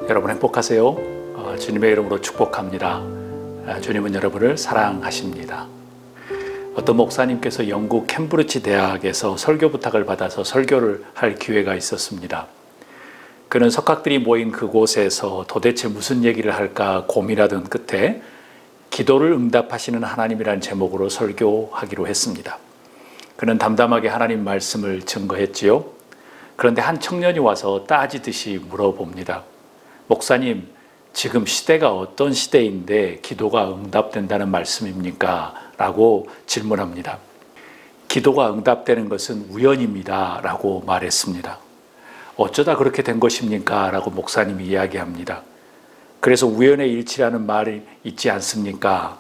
여러분 행복하세요? 주님의 이름으로 축복합니다. 주님은 여러분을 사랑하십니다. 어떤 목사님께서 영국 캠브리지 대학에서 설교 부탁을 받아서 설교를 할 기회가 있었습니다. 그는 석학들이 모인 그곳에서 도대체 무슨 얘기를 할까 고민하던 끝에 기도를 응답하시는 하나님이라는 제목으로 설교하기로 했습니다. 그는 담담하게 하나님 말씀을 증거했지요. 그런데 한 청년이 와서 따지듯이 물어봅니다. 목사님, 지금 시대가 어떤 시대인데 기도가 응답된다는 말씀입니까? 라고 질문합니다. 기도가 응답되는 것은 우연입니다. 라고 말했습니다. 어쩌다 그렇게 된 것입니까? 라고 목사님이 이야기합니다. 그래서 우연의 일치라는 말이 있지 않습니까?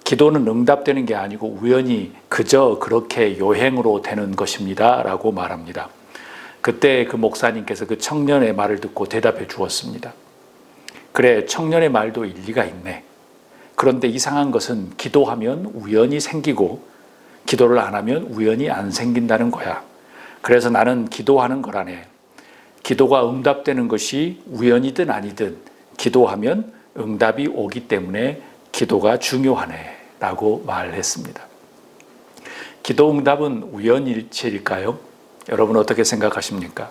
기도는 응답되는 게 아니고 우연히 그저 그렇게 요행으로 되는 것입니다. 라고 말합니다. 그때 그 목사님께서 그 청년의 말을 듣고 대답해 주었습니다. 그래, 청년의 말도 일리가 있네. 그런데 이상한 것은 기도하면 우연히 생기고 기도를 안 하면 우연히 안 생긴다는 거야. 그래서 나는 기도하는 거라네. 기도가 응답되는 것이 우연이든 아니든 기도하면 응답이 오기 때문에 기도가 중요하네 라고 말했습니다. 기도 응답은 우연일치일까요? 여러분 어떻게 생각하십니까?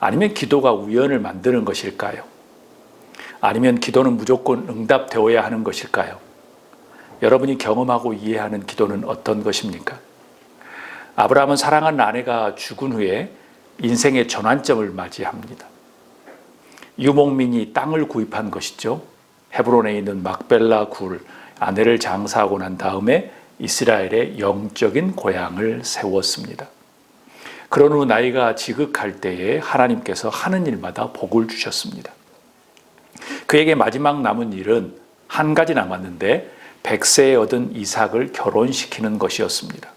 아니면 기도가 우연을 만드는 것일까요? 아니면 기도는 무조건 응답되어야 하는 것일까요? 여러분이 경험하고 이해하는 기도는 어떤 것입니까? 아브라함은 사랑하는 아내가 죽은 후에 인생의 전환점을 맞이합니다. 유목민이 땅을 구입한 것이죠. 헤브론에 있는 막벨라 굴, 아내를 장사하고 난 다음에 이스라엘의 영적인 고향을 세웠습니다. 그런 후 나이가 지극할 때에 하나님께서 하는 일마다 복을 주셨습니다. 그에게 마지막 남은 일은 한 가지 남았는데 100세에 얻은 이삭을 결혼시키는 것이었습니다.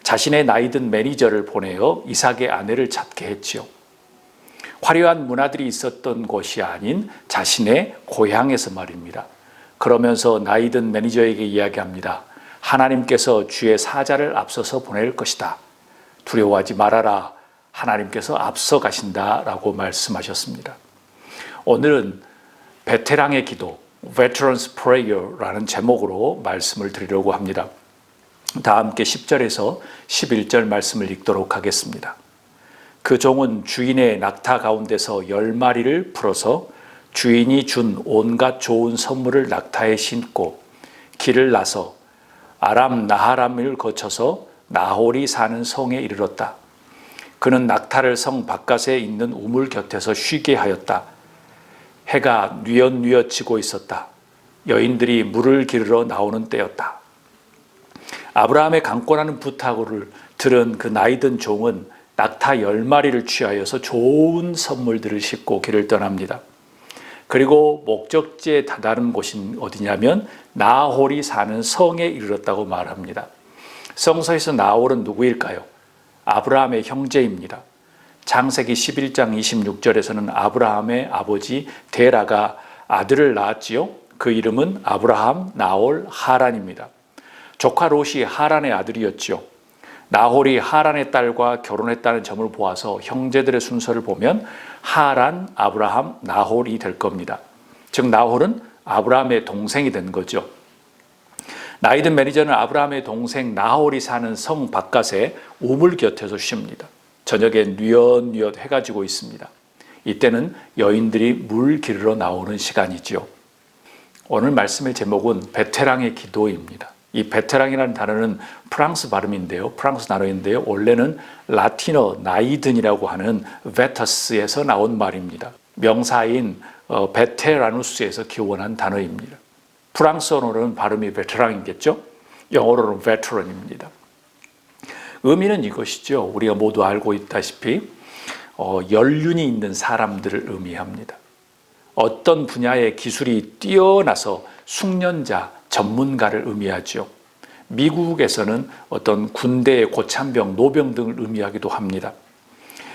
자신의 나이든 매니저를 보내어 이삭의 아내를 찾게 했지요. 화려한 문화들이 있었던 곳이 아닌 자신의 고향에서 말입니다. 그러면서 나이든 매니저에게 이야기합니다. 하나님께서 주의 사자를 앞서서 보낼 것이다. 두려워하지 말아라. 하나님께서 앞서 가신다 라고 말씀하셨습니다. 오늘은 베테랑의 기도, Veterans Prayer라는 제목으로 말씀을 드리려고 합니다. 다 함께 10절에서 11절 말씀을 읽도록 하겠습니다. 그 종은 주인의 낙타 가운데서 10마리를 풀어서 주인이 준 온갖 좋은 선물을 낙타에 신고 길을 나서 아람 나하람을 거쳐서 나홀이 사는 성에 이르렀다. 그는 낙타를 성 바깥에 있는 우물 곁에서 쉬게 하였다. 해가 뉘엿뉘엿 지고 있었다. 여인들이 물을 기르러 나오는 때였다. 아브라함의 강권하는 부탁을 들은 그 나이든 종은 낙타 10마리를 취하여서 좋은 선물들을 싣고 길을 떠납니다. 그리고 목적지에 다다른 곳이 어디냐면 나홀이 사는 성에 이르렀다고 말합니다. 성서에서 나홀은 누구일까요? 아브라함의 형제입니다. 창세기 11장 26절에서는 아브라함의 아버지 데라가 아들을 낳았지요. 그 이름은 아브라함, 나홀, 하란입니다. 조카 롯이 하란의 아들이었지요. 나홀이 하란의 딸과 결혼했다는 점을 보아서 형제들의 순서를 보면 하란, 아브라함, 나홀이 될 겁니다. 즉 나홀은 아브라함의 동생이 된 거죠. 나이든 매니저는 아브라함의 동생 나홀이 사는 성 바깥에 우물 곁에서 쉽니다. 저녁에 뉘엿뉘엿 해가 지고 있습니다. 이때는 여인들이 물 기르러 나오는 시간이지요. 오늘 말씀의 제목은 베테랑의 기도입니다. 이 베테랑이라는 단어는 프랑스 발음인데요. 프랑스 단어인데요. 원래는 라틴어 나이든이라고 하는 베터스에서 나온 말입니다. 명사인 베테라누스에서 기원한 단어입니다. 프랑스어로는 발음이 베테랑이겠죠? 영어로는 베테런입니다. 의미는 이것이죠. 우리가 모두 알고 있다시피 연륜이 있는 사람들을 의미합니다. 어떤 분야의 기술이 뛰어나서 숙련자, 전문가를 의미하죠. 미국에서는 어떤 군대의 고참병, 노병 등을 의미하기도 합니다.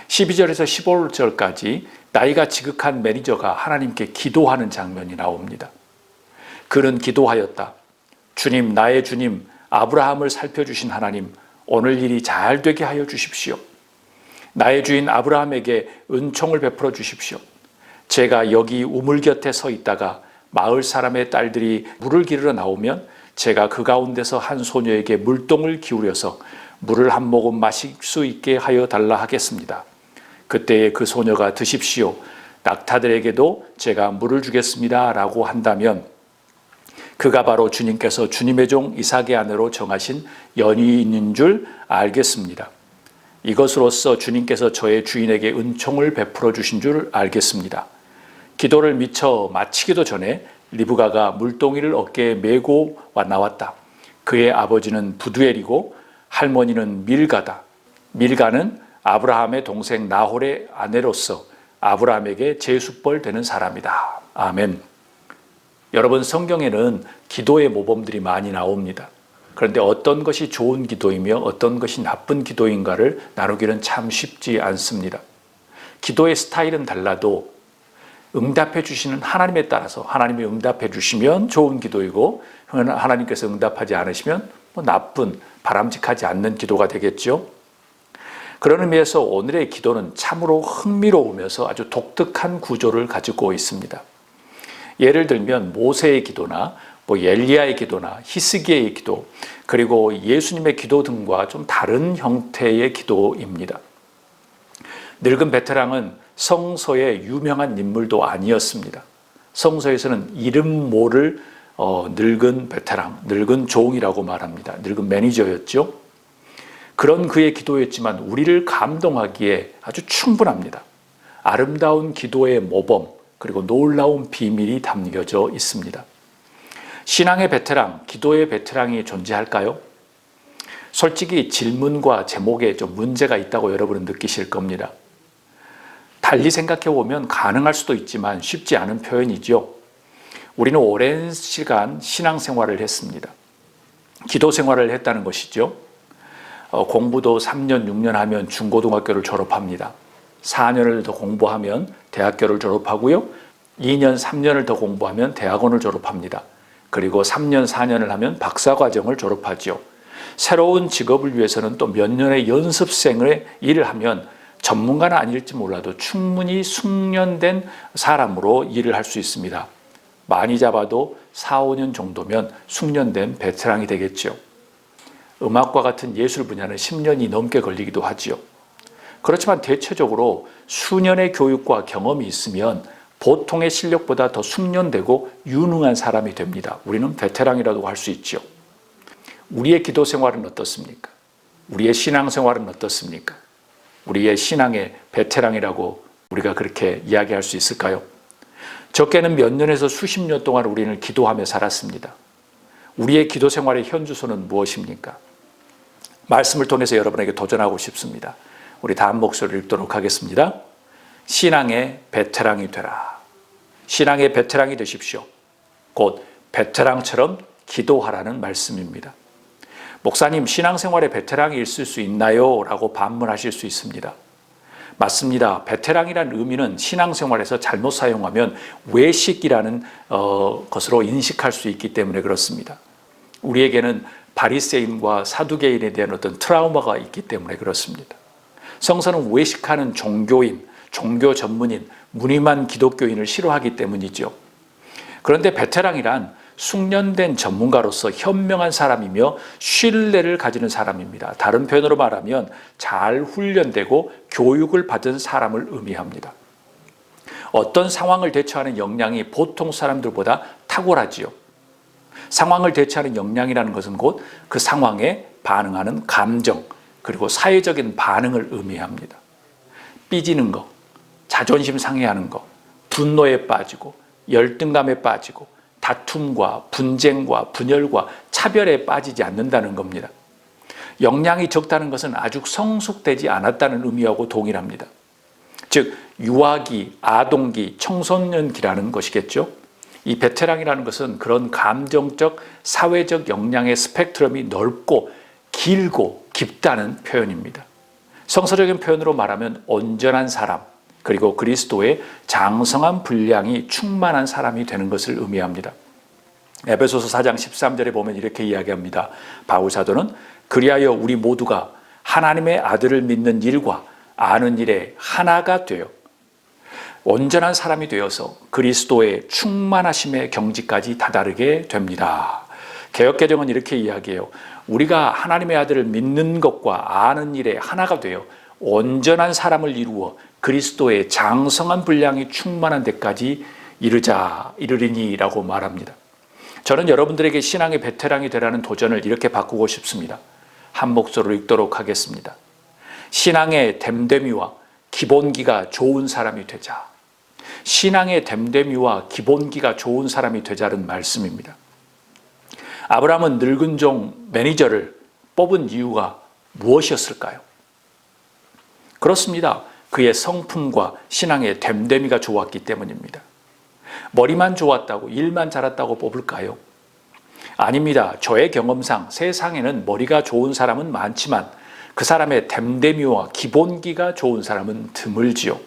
12절에서 15절까지 나이가 지극한 매니저가 하나님께 기도하는 장면이 나옵니다. 그는 기도하였다. 주님, 나의 주님, 아브라함을 살펴주신 하나님, 오늘 일이 잘 되게 하여 주십시오. 나의 주인 아브라함에게 은총을 베풀어 주십시오. 제가 여기 우물 곁에 서 있다가 마을 사람의 딸들이 물을 기르러 나오면 제가 그 가운데서 한 소녀에게 물동을 기울여서 물을 한 모금 마실 수 있게 하여 달라 하겠습니다. 그때에 그 소녀가 드십시오. 낙타들에게도 제가 물을 주겠습니다. 라고 한다면 그가 바로 주님께서 주님의 종 이삭의 아내로 정하신 연인인 줄 알겠습니다. 이것으로써 주님께서 저의 주인에게 은총을 베풀어 주신 줄 알겠습니다. 기도를 미처 마치기도 전에 리브가가 물동이를 어깨에 메고 나왔다. 그의 아버지는 부두엘이고 할머니는 밀가다. 밀가는 아브라함의 동생 나홀의 아내로서 아브라함에게 제수벌 되는 사람이다. 아멘. 여러분, 성경에는 기도의 모범들이 많이 나옵니다. 그런데 어떤 것이 좋은 기도이며 어떤 것이 나쁜 기도인가를 나누기는 참 쉽지 않습니다. 기도의 스타일은 달라도 응답해 주시는 하나님에 따라서 하나님이 응답해 주시면 좋은 기도이고 하나님께서 응답하지 않으시면 나쁜 바람직하지 않는 기도가 되겠죠. 그런 의미에서 오늘의 기도는 참으로 흥미로우면서 아주 독특한 구조를 가지고 있습니다. 예를 들면 모세의 기도나 엘리야의 기도나 히스기야의 기도, 그리고 예수님의 기도 등과 좀 다른 형태의 기도입니다. 늙은 베테랑은 성서의 유명한 인물도 아니었습니다. 성서에서는 이름 모를 늙은 베테랑, 늙은 종이라고 말합니다. 늙은 매니저였죠. 그런 그의 기도였지만 우리를 감동하기에 아주 충분합니다. 아름다운 기도의 모범, 그리고 놀라운 비밀이 담겨져 있습니다. 신앙의 베테랑, 기도의 베테랑이 존재할까요? 솔직히 질문과 제목에 좀 문제가 있다고 여러분은 느끼실 겁니다. 달리 생각해 보면 가능할 수도 있지만 쉽지 않은 표현이죠. 우리는 오랜 시간 신앙생활을 했습니다. 기도 생활을 했다는 것이죠. 공부도 3년, 6년 하면 중고등학교를 졸업합니다. 4년을 더 공부하면 대학교를 졸업하고요. 2년, 3년을 더 공부하면 대학원을 졸업합니다. 그리고 3년, 4년을 하면 박사과정을 졸업하죠. 새로운 직업을 위해서는 또 몇 년의 연습생의 일을 하면 전문가는 아닐지 몰라도 충분히 숙련된 사람으로 일을 할 수 있습니다. 많이 잡아도 4, 5년 정도면 숙련된 베테랑이 되겠죠. 음악과 같은 예술 분야는 10년이 넘게 걸리기도 하지요. 그렇지만 대체적으로 수년의 교육과 경험이 있으면 보통의 실력보다 더 숙련되고 유능한 사람이 됩니다. 우리는 베테랑이라고 할 수 있죠. 우리의 기도 생활은 어떻습니까? 우리의 신앙 생활은 어떻습니까? 우리의 신앙의 베테랑이라고 우리가 그렇게 이야기할 수 있을까요? 적게는 몇 년에서 수십 년 동안 우리는 기도하며 살았습니다. 우리의 기도 생활의 현주소는 무엇입니까? 말씀을 통해서 여러분에게 도전하고 싶습니다. 우리 다음 목소리를 읽도록 하겠습니다. 신앙의 베테랑이 되라. 신앙의 베테랑이 되십시오. 곧 베테랑처럼 기도하라는 말씀입니다. 목사님, 신앙생활에 베테랑이 있을 수 있나요? 라고 반문하실 수 있습니다. 맞습니다. 베테랑이라는 의미는 신앙생활에서 잘못 사용하면 외식이라는 것으로 인식할 수 있기 때문에 그렇습니다. 우리에게는 바리새인과 사두개인에 대한 어떤 트라우마가 있기 때문에 그렇습니다. 성서는 외식하는 종교인, 종교 전문인, 무늬만 기독교인을 싫어하기 때문이죠. 그런데 베테랑이란 숙련된 전문가로서 현명한 사람이며 신뢰를 가지는 사람입니다. 다른 표현으로 말하면 잘 훈련되고 교육을 받은 사람을 의미합니다. 어떤 상황을 대처하는 역량이 보통 사람들보다 탁월하지요. 상황을 대처하는 역량이라는 것은 곧 그 상황에 반응하는 감정, 그리고 사회적인 반응을 의미합니다. 삐지는 것, 자존심 상해하는 것, 분노에 빠지고 열등감에 빠지고 다툼과 분쟁과 분열과 차별에 빠지지 않는다는 겁니다. 역량이 적다는 것은 아직 성숙되지 않았다는 의미하고 동일합니다. 즉 유아기, 아동기, 청소년기라는 것이겠죠. 이 베테랑이라는 것은 그런 감정적, 사회적 역량의 스펙트럼이 넓고 길고 깊다는 표현입니다. 성서적인 표현으로 말하면 온전한 사람, 그리고 그리스도의 장성한 분량이 충만한 사람이 되는 것을 의미합니다. 에베소서 4장 13절에 보면 이렇게 이야기합니다. 바울 사도는 그리하여 우리 모두가 하나님의 아들을 믿는 일과 아는 일에 하나가 되어, 온전한 사람이 되어서 그리스도의 충만하심의 경지까지 다다르게 됩니다. 개역개정은 이렇게 이야기해요. 우리가 하나님의 아들을 믿는 것과 아는 일에 하나가 되어 온전한 사람을 이루어 그리스도의 장성한 분량이 충만한 데까지 이르리니라고 말합니다. 저는 여러분들에게 신앙의 베테랑이 되라는 도전을 이렇게 바꾸고 싶습니다. 한 목소리로 읽도록 하겠습니다. 신앙의 됨됨이와 기본기가 좋은 사람이 되자. 신앙의 됨됨이와 기본기가 좋은 사람이 되자는 말씀입니다. 아브라함은 늙은 종 매니저를 뽑은 이유가 무엇이었을까요? 그렇습니다. 그의 성품과 신앙의 됨됨이가 좋았기 때문입니다. 머리만 좋았다고, 일만 잘했다고 뽑을까요? 아닙니다. 저의 경험상 세상에는 머리가 좋은 사람은 많지만 그 사람의 됨됨이와 기본기가 좋은 사람은 드물지요.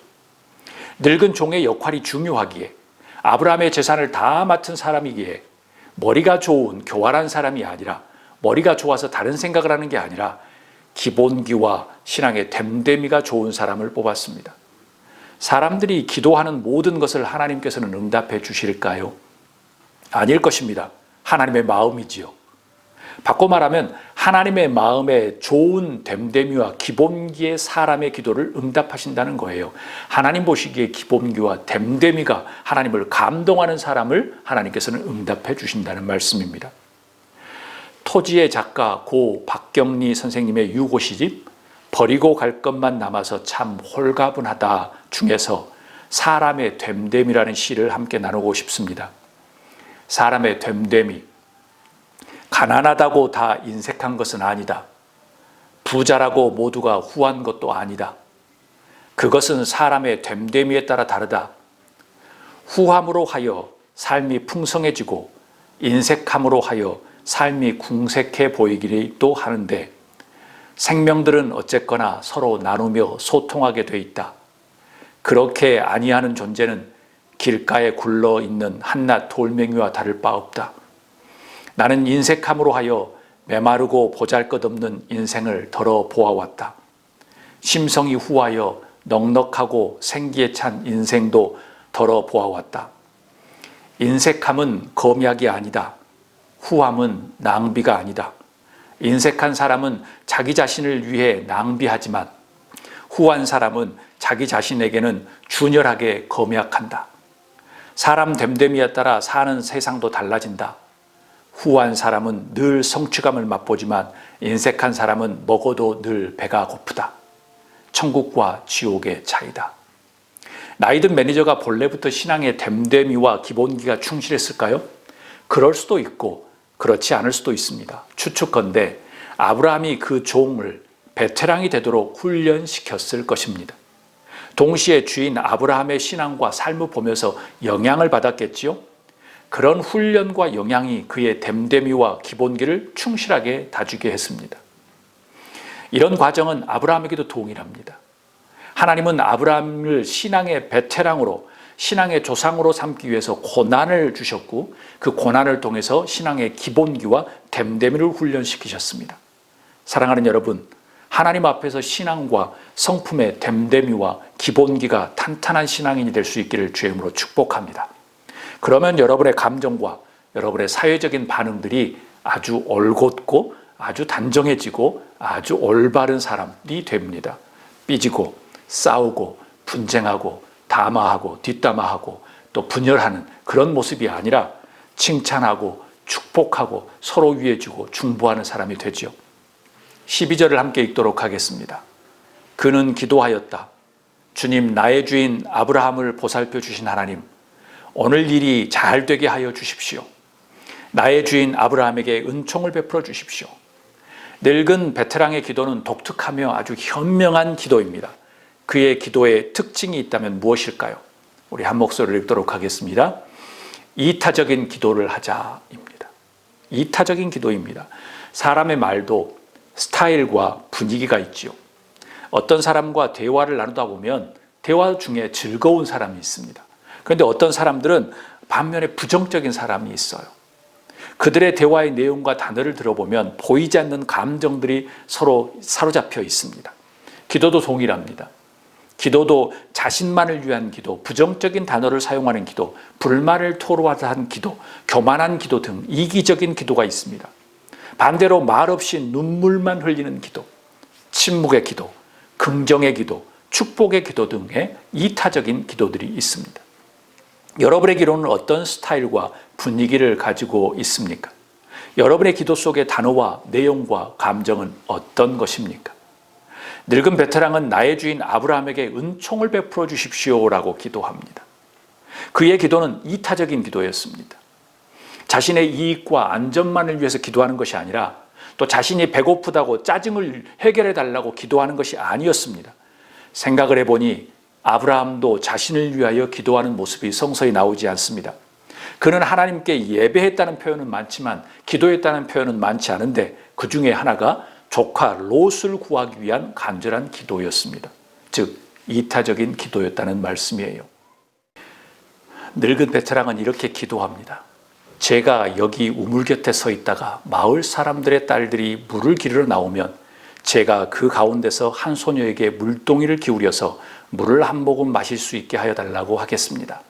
늙은 종의 역할이 중요하기에, 아브라함의 재산을 다 맡은 사람이기에 머리가 좋은 교활한 사람이 아니라, 머리가 좋아서 다른 생각을 하는 게 아니라 기본기와 신앙의 됨됨이가 좋은 사람을 뽑았습니다. 사람들이 기도하는 모든 것을 하나님께서는 응답해 주실까요? 아닐 것입니다. 하나님의 마음이지요. 바꿔 말하면 하나님의 마음에 좋은 됨됨이와 기본기의 사람의 기도를 응답하신다는 거예요. 하나님 보시기에 기본기와 됨됨이가 하나님을 감동하는 사람을 하나님께서는 응답해 주신다는 말씀입니다. 토지의 작가 고 박경리 선생님의 유고시집 버리고 갈 것만 남아서 참 홀가분하다 중에서 사람의 됨됨이라는 시를 함께 나누고 싶습니다. 사람의 됨됨이, 가난하다고 다 인색한 것은 아니다. 부자라고 모두가 후한 것도 아니다. 그것은 사람의 됨됨이에 따라 다르다. 후함으로 하여 삶이 풍성해지고 인색함으로 하여 삶이 궁색해 보이기도 하는데, 생명들은 어쨌거나 서로 나누며 소통하게 돼 있다. 그렇게 아니하는 존재는 길가에 굴러 있는 한낱 돌멩이와 다를 바 없다. 나는 인색함으로 하여 메마르고 보잘것없는 인생을 덜어 보아왔다. 심성이 후하여 넉넉하고 생기에 찬 인생도 덜어 보아왔다. 인색함은 검약이 아니다. 후함은 낭비가 아니다. 인색한 사람은 자기 자신을 위해 낭비하지만 후한 사람은 자기 자신에게는 준열하게 검약한다. 사람 됨됨이에 따라 사는 세상도 달라진다. 후한 사람은 늘 성취감을 맛보지만 인색한 사람은 먹어도 늘 배가 고프다. 천국과 지옥의 차이다. 나이든 매니저가 본래부터 신앙의 됨됨이와 기본기가 충실했을까요? 그럴 수도 있고 그렇지 않을 수도 있습니다. 추측컨대 아브라함이 그 종을 베테랑이 되도록 훈련시켰을 것입니다. 동시에 주인 아브라함의 신앙과 삶을 보면서 영향을 받았겠지요. 그런 훈련과 영향이 그의 됨됨이와 기본기를 충실하게 다지게 했습니다. 이런 과정은 아브라함에게도 동일합니다. 하나님은 아브라함을 신앙의 베테랑으로, 신앙의 조상으로 삼기 위해서 고난을 주셨고 그 고난을 통해서 신앙의 기본기와 됨됨이를 훈련시키셨습니다. 사랑하는 여러분, 하나님 앞에서 신앙과 성품의 됨됨이와 기본기가 탄탄한 신앙인이 될 수 있기를 주의 이름으로 축복합니다. 그러면 여러분의 감정과 여러분의 사회적인 반응들이 아주 올곧고 아주 단정해지고 아주 올바른 사람이 됩니다. 삐지고 싸우고 분쟁하고 담화하고 뒷담화하고 또 분열하는 그런 모습이 아니라 칭찬하고 축복하고 서로 위해주고 중보하는 사람이 되죠. 12절을 함께 읽도록 하겠습니다. 그는 기도하였다. 주님, 나의 주인 아브라함을 보살펴 주신 하나님, 오늘 일이 잘 되게 하여 주십시오. 나의 주인 아브라함에게 은총을 베풀어 주십시오. 늙은 베테랑의 기도는 독특하며 아주 현명한 기도입니다. 그의 기도에 특징이 있다면 무엇일까요? 우리 한 목소리를 읽도록 하겠습니다. 이타적인 기도를 하자입니다. 이타적인 기도입니다. 사람의 말도 스타일과 분위기가 있죠. 어떤 사람과 대화를 나누다 보면 대화 중에 즐거운 사람이 있습니다. 그런데 어떤 사람들은 반면에 부정적인 사람이 있어요. 그들의 대화의 내용과 단어를 들어보면 보이지 않는 감정들이 서로 사로잡혀 있습니다. 기도도 동일합니다. 기도도 자신만을 위한 기도, 부정적인 단어를 사용하는 기도, 불만을 토로하는 기도, 교만한 기도 등 이기적인 기도가 있습니다. 반대로 말없이 눈물만 흘리는 기도, 침묵의 기도, 긍정의 기도, 축복의 기도 등의 이타적인 기도들이 있습니다. 여러분의 기도는 어떤 스타일과 분위기를 가지고 있습니까? 여러분의 기도 속의 단어와 내용과 감정은 어떤 것입니까? 늙은 베테랑은 나의 주인 아브라함에게 은총을 베풀어 주십시오라고 기도합니다. 그의 기도는 이타적인 기도였습니다. 자신의 이익과 안전만을 위해서 기도하는 것이 아니라 또 자신이 배고프다고 짜증을 해결해 달라고 기도하는 것이 아니었습니다. 생각을 해보니 아브라함도 자신을 위하여 기도하는 모습이 성서에 나오지 않습니다. 그는 하나님께 예배했다는 표현은 많지만 기도했다는 표현은 많지 않은데 그 중에 하나가 조카 롯을 구하기 위한 간절한 기도였습니다. 즉 이타적인 기도였다는 말씀이에요. 늙은 베테랑은 이렇게 기도합니다. 제가 여기 우물 곁에 서 있다가 마을 사람들의 딸들이 물을 기르러 나오면 제가 그 가운데서 한 소녀에게 물동이를 기울여서 물을 한 모금 마실 수 있게 하여 달라고 하겠습니다.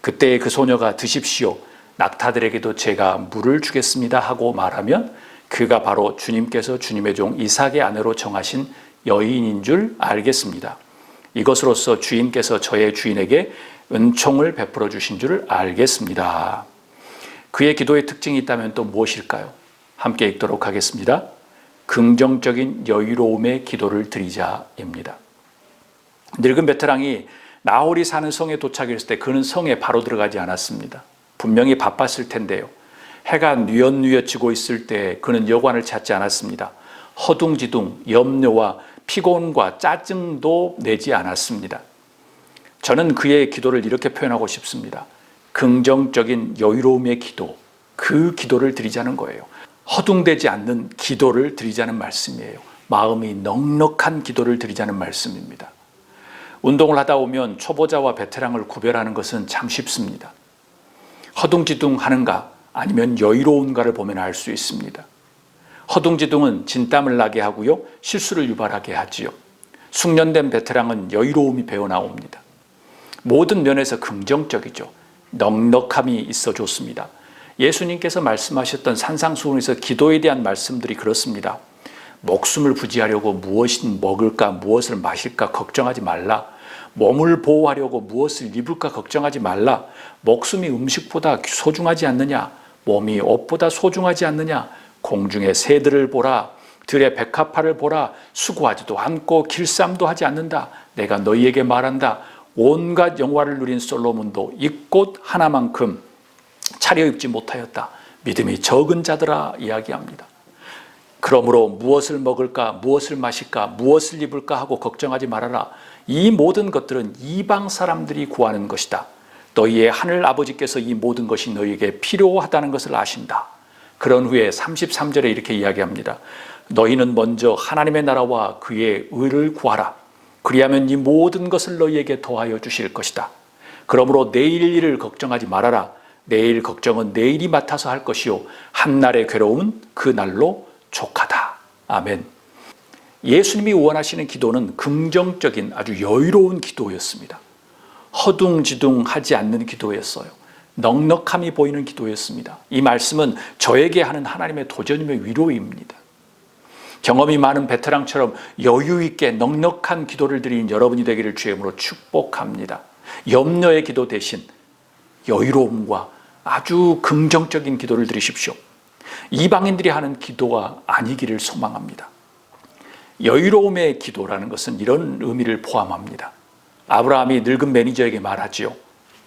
그때 그 소녀가 드십시오. 낙타들에게도 제가 물을 주겠습니다 하고 말하면 그가 바로 주님께서 주님의 종 이삭의 아내로 정하신 여인인 줄 알겠습니다. 이것으로써 주인께서 저의 주인에게 은총을 베풀어 주신 줄 알겠습니다. 그의 기도의 특징이 있다면 또 무엇일까요? 함께 읽도록 하겠습니다. 긍정적인 여유로움의 기도를 드리자입니다. 늙은 베테랑이 나홀이 사는 성에 도착했을 때 그는 성에 바로 들어가지 않았습니다. 분명히 바빴을 텐데요. 해가 뉘엿뉘엿 지고 있을 때 그는 여관을 찾지 않았습니다. 허둥지둥 염려와 피곤과 짜증도 내지 않았습니다. 저는 그의 기도를 이렇게 표현하고 싶습니다. 긍정적인 여유로움의 기도, 그 기도를 드리자는 거예요. 허둥대지 않는 기도를 드리자는 말씀이에요. 마음이 넉넉한 기도를 드리자는 말씀입니다. 운동을 하다 보면 초보자와 베테랑을 구별하는 것은 참 쉽습니다. 허둥지둥 하는가 아니면 여유로운가를 보면 알 수 있습니다. 허둥지둥은 진땀을 나게 하고요, 실수를 유발하게 하지요. 숙련된 베테랑은 여유로움이 배어나옵니다. 모든 면에서 긍정적이죠. 넉넉함이 있어 좋습니다. 예수님께서 말씀하셨던 산상수훈에서 기도에 대한 말씀들이 그렇습니다. 목숨을 부지하려고 무엇을 먹을까 무엇을 마실까 걱정하지 말라. 몸을 보호하려고 무엇을 입을까 걱정하지 말라. 목숨이 음식보다 소중하지 않느냐. 몸이 옷보다 소중하지 않느냐. 공중의 새들을 보라. 들의 백합화를 보라. 수고하지도 않고 길쌈도 하지 않는다. 내가 너희에게 말한다. 온갖 영화를 누린 솔로몬도 이 꽃 하나만큼 차려입지 못하였다. 믿음이 적은 자들아 이야기합니다. 그러므로 무엇을 먹을까, 무엇을 마실까, 무엇을 입을까 하고 걱정하지 말아라. 이 모든 것들은 이방 사람들이 구하는 것이다. 너희의 하늘 아버지께서 이 모든 것이 너희에게 필요하다는 것을 아신다. 그런 후에 33절에 이렇게 이야기합니다. 너희는 먼저 하나님의 나라와 그의 의를 구하라. 그리하면 이 모든 것을 너희에게 더하여 주실 것이다. 그러므로 내일 일을 걱정하지 말아라. 내일 걱정은 내일이 맡아서 할 것이요 한날의 괴로움은 그 날로 족하다. 아멘. 예수님이 원하시는 기도는 긍정적인 아주 여유로운 기도였습니다. 허둥지둥하지 않는 기도였어요. 넉넉함이 보이는 기도였습니다. 이 말씀은 저에게 하는 하나님의 도전임의 위로입니다. 경험이 많은 베테랑처럼 여유 있게 넉넉한 기도를 드리는 여러분이 되기를 주의 이름으로 축복합니다. 염려의 기도 대신 여유로움과 아주 긍정적인 기도를 드리십시오. 이방인들이 하는 기도가 아니기를 소망합니다. 여유로움의 기도라는 것은 이런 의미를 포함합니다. 아브라함이 늙은 매니저에게 말하지요.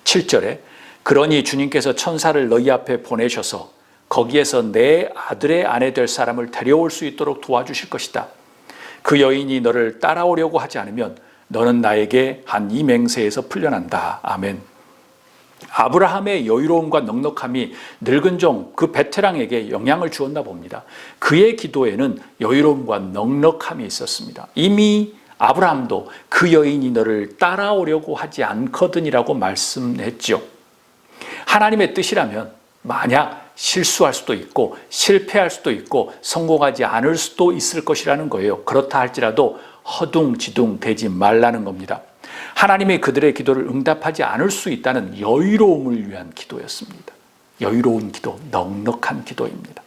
7절에 그러니 주님께서 천사를 너희 앞에 보내셔서 거기에서 내 아들의 아내 될 사람을 데려올 수 있도록 도와주실 것이다. 그 여인이 너를 따라오려고 하지 않으면 너는 나에게 한 이 맹세에서 풀려난다. 아멘. 아브라함의 여유로움과 넉넉함이 늙은 종 그 베테랑에게 영향을 주었나 봅니다. 그의 기도에는 여유로움과 넉넉함이 있었습니다. 이미 아브라함도 그 여인이 너를 따라오려고 하지 않거든이라고 말씀했죠. 하나님의 뜻이라면 만약 실수할 수도 있고 실패할 수도 있고 성공하지 않을 수도 있을 것이라는 거예요. 그렇다 할지라도 허둥지둥 되지 말라는 겁니다. 하나님이 그들의 기도를 응답하지 않을 수 있다는 여유로움을 위한 기도였습니다. 여유로운 기도, 넉넉한 기도입니다.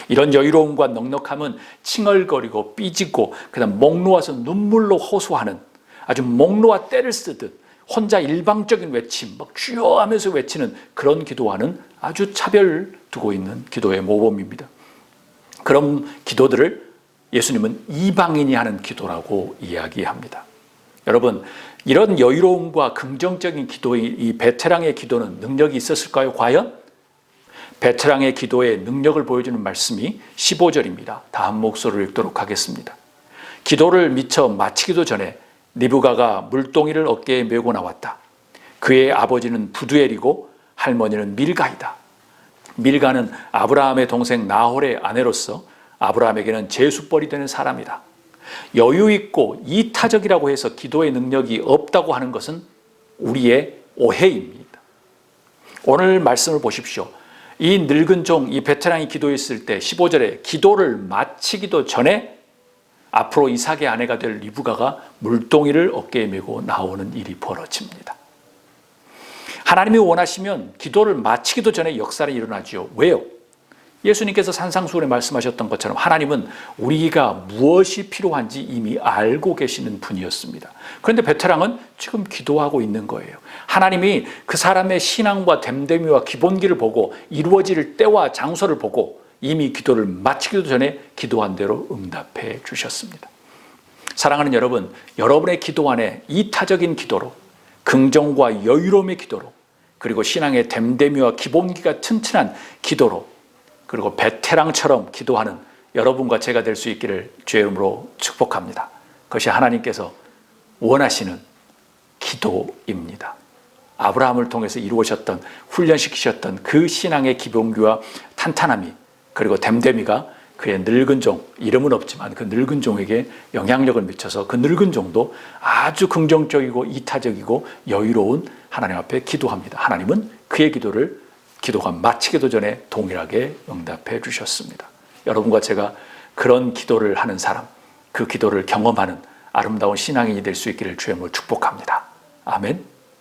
이런 여유로움과 넉넉함은 칭얼거리고 삐지고 그다음 목 놓아서 눈물로 호소하는, 아주 목 놓아 때를 쓰듯 혼자 일방적인 외침, 막 주여 하면서 외치는 그런 기도와는 아주 차별 두고 있는 기도의 모범입니다. 그런 기도들을 예수님은 이방인이 하는 기도라고 이야기합니다. 여러분, 이런 여유로움과 긍정적인 기도의 이 베테랑의 기도는 능력이 있었을까요? 과연? 베테랑의 기도의 능력을 보여주는 말씀이 15절입니다. 다 한 목소리로 읽도록 하겠습니다. 기도를 미처 마치기도 전에 리브가가 물동이를 어깨에 메고 나왔다. 그의 아버지는 부두엘이고 할머니는 밀가이다. 밀가는 아브라함의 동생 나홀의 아내로서 아브라함에게는 제수벌이 되는 사람이다. 여유 있고 이타적이라고 해서 기도의 능력이 없다고 하는 것은 우리의 오해입니다. 오늘 말씀을 보십시오. 이 늙은 종, 이 베테랑이 기도했을 때 15절에 기도를 마치기도 전에 앞으로 이삭의 아내가 될 리브가가 물동이를 어깨에 메고 나오는 일이 벌어집니다. 하나님이 원하시면 기도를 마치기도 전에 역사를 일어나지요. 왜요? 예수님께서 산상수훈에 말씀하셨던 것처럼 하나님은 우리가 무엇이 필요한지 이미 알고 계시는 분이었습니다. 그런데 베테랑은 지금 기도하고 있는 거예요. 하나님이 그 사람의 신앙과 됨됨이와 기본기를 보고 이루어질 때와 장소를 보고 이미 기도를 마치기도 전에 기도한 대로 응답해 주셨습니다. 사랑하는 여러분, 여러분의 기도 안에 이타적인 기도로, 긍정과 여유로움의 기도로, 그리고 신앙의 됨됨이와 기본기가 튼튼한 기도로, 그리고 베테랑처럼 기도하는 여러분과 제가 될 수 있기를 주의 이름으로 축복합니다. 그것이 하나님께서 원하시는 기도입니다. 아브라함을 통해서 이루어졌던, 훈련시키셨던 그 신앙의 기본기와 탄탄함이, 그리고 됨됨이가 그의 늙은 종, 이름은 없지만 그 늙은 종에게 영향력을 미쳐서 그 늙은 종도 아주 긍정적이고 이타적이고 여유로운 하나님 앞에 기도합니다. 하나님은 그의 기도가 마치기도 전에 동일하게 응답해 주셨습니다. 여러분과 제가 그런 기도를 하는 사람, 그 기도를 경험하는 아름다운 신앙인이 될 수 있기를 주의 이름으로 축복합니다. 아멘.